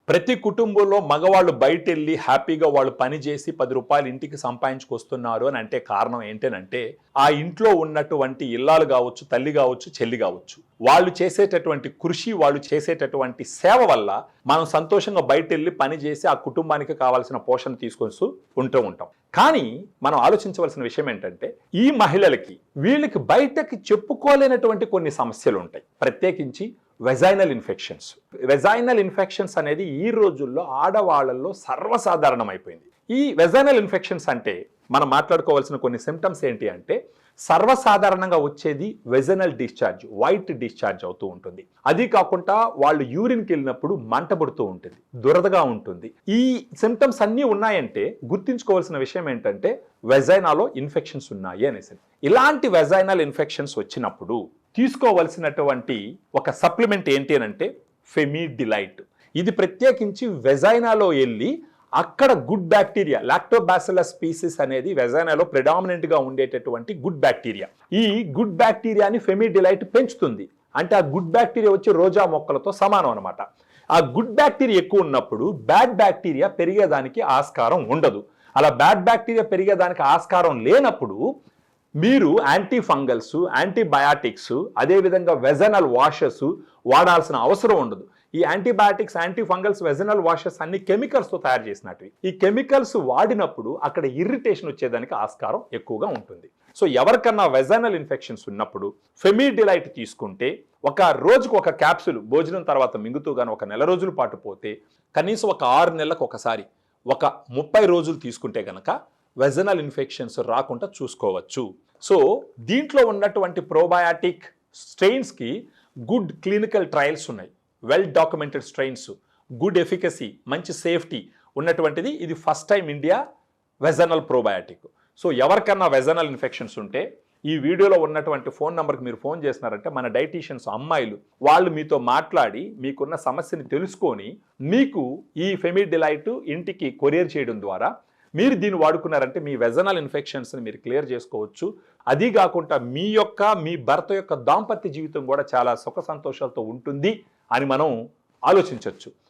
ప్రతి కుటుంబంలో మగవాళ్ళు బయటెళ్ళి హ్యాపీగా వాళ్ళు పని చేసి 10 రూపాయలు ఇంటికి సంపాదించుకొస్తున్నారు అని అంటే కారణం ఏంటనంటే ఆ ఇంట్లో ఉన్నటువంటి ఇల్లాలు కావచ్చు, తల్లి కావచ్చు, చెల్లి కావచ్చు, వాళ్ళు చేసేటటువంటి కృషి, వాళ్ళు చేసేటటువంటి సేవ వల్ల మనం సంతోషంగా బయటెళ్ళి పని చేసి ఆ కుటుంబానికి కావాల్సిన పోషణ తీసుకొస్తూ ఉంటాం. కానీ మనం ఆలోచించవలసిన విషయం ఏంటంటే ఈ మహిళలకి వీళ్ళకి బయటకి చెప్పుకోలేనటువంటి కొన్ని సమస్యలు ఉంటాయి. ప్రత్యేకించి వెజైనల్ ఇన్ఫెక్షన్స్ అనేది ఈ రోజుల్లో ఆడవాళ్ళల్లో సర్వసాధారణం అయిపోయింది. ఈ వెజైనల్ ఇన్ఫెక్షన్స్ అంటే మనం మాట్లాడుకోవాల్సిన కొన్ని సిమ్టమ్స్ ఏంటి అంటే సర్వసాధారణంగా వచ్చేది వెజైనల్ డిశ్చార్జ్, వైట్ డిశ్చార్జ్ అవుతూ ఉంటుంది. అది కాకుండా వాళ్ళు యూరిన్కి వెళ్ళినప్పుడు మంట పుడుతూ ఉంటుంది, దురదగా ఉంటుంది. ఈ సిమ్టమ్స్ అన్నీ ఉన్నాయంటే గుర్తుంచుకోవాల్సిన విషయం ఏంటంటే వెజైనాలో ఇన్ఫెక్షన్స్ ఉన్నాయి అనేసి. ఇలాంటి వెజైనల్ ఇన్ఫెక్షన్స్ వచ్చినప్పుడు తీసుకోవలసినటువంటి ఒక సప్లిమెంట్ ఏంటి అంటే ఫెమిడిలైట్. ఇది ప్రత్యేకించి వెజైనాలో వెళ్ళి అక్కడ గుడ్ బ్యాక్టీరియా, లాక్టోబాసిల్లస్ స్పీసీస్ అనేది వెజైనాలో ప్రెడామినెంట్గా ఉండేటటువంటి గుడ్ బ్యాక్టీరియా. ఈ గుడ్ బ్యాక్టీరియాని ఫెమిడిలైట్ పెంచుతుంది. అంటే ఆ గుడ్ బ్యాక్టీరియా వచ్చి రోజా మొక్కలతో సమానం అనమాట. ఆ గుడ్ బ్యాక్టీరియా ఎక్కువ ఉన్నప్పుడు బ్యాడ్ బ్యాక్టీరియా పెరిగేదానికి ఆస్కారం ఉండదు. అలా బ్యాడ్ బ్యాక్టీరియా పెరిగేదానికి ఆస్కారం లేనప్పుడు మీరు యాంటీ ఫంగల్స్, యాంటీబయాటిక్స్, అదేవిధంగా వెజనల్ వాషెస్ వాడాల్సిన అవసరం ఉండదు. ఈ antibiotics, anti fungals, vaginal washes అన్ని కెమికల్స్తో తయారు చేసినట్టు. ఈ కెమికల్స్ వాడినప్పుడు అక్కడ ఇరిటేషన్ వచ్చేదానికి ఆస్కారం ఎక్కువగా ఉంటుంది. సో ఎవరికన్నా వెజనల్ ఇన్ఫెక్షన్స్ ఉన్నప్పుడు ఫెమిడిలైట్ తీసుకుంటే ఒక రోజుకు ఒక క్యాప్సూల్ భోజనం తర్వాత మింగుతూ గాను ఒక నెల రోజుల పాటు పోతే కనీసం ఒక 6 నెలలకు ఒకసారి ఒక 30 రోజులు తీసుకుంటే గనక వెజనల్ ఇన్ఫెక్షన్స్ రాకుండా చూసుకోవచ్చు. సో దీంట్లో ఉన్నటువంటి ప్రోబయాటిక్ స్ట్రెయిన్స్కి గుడ్ క్లినికల్ ట్రయల్స్ ఉన్నాయి, well documented strains, good efficacy, మంచి సేఫ్టీ ఉన్నటువంటిది. ఇది first time India vaginal probiotic. So ఎవరికన్నా వెజనల్ ఇన్ఫెక్షన్స్ ఉంటే ఈ వీడియోలో ఉన్నటువంటి ఫోన్ నెంబర్కి మీరు ఫోన్ చేసినారంటే మన డైటీషియన్స్ అమ్మాయిలు వాళ్ళు మీతో మాట్లాడి మీకున్న సమస్యని తెలుసుకొని మీకు ఈ ఫెమిడిలైట్ ఇంటికి కొరియర్ చేయడం ద్వారా మీరు దీన్ని వాడుకున్నారంటే మీ వెజనల్ ఇన్ఫెక్షన్స్ని మీరు క్లియర్ చేసుకోవచ్చు. అది కాకుండా మీ భర్త యొక్క దాంపత్య జీవితం కూడా చాలా సుఖ సంతోషాలతో ఉంటుంది అని మనం ఆలోచించవచ్చు.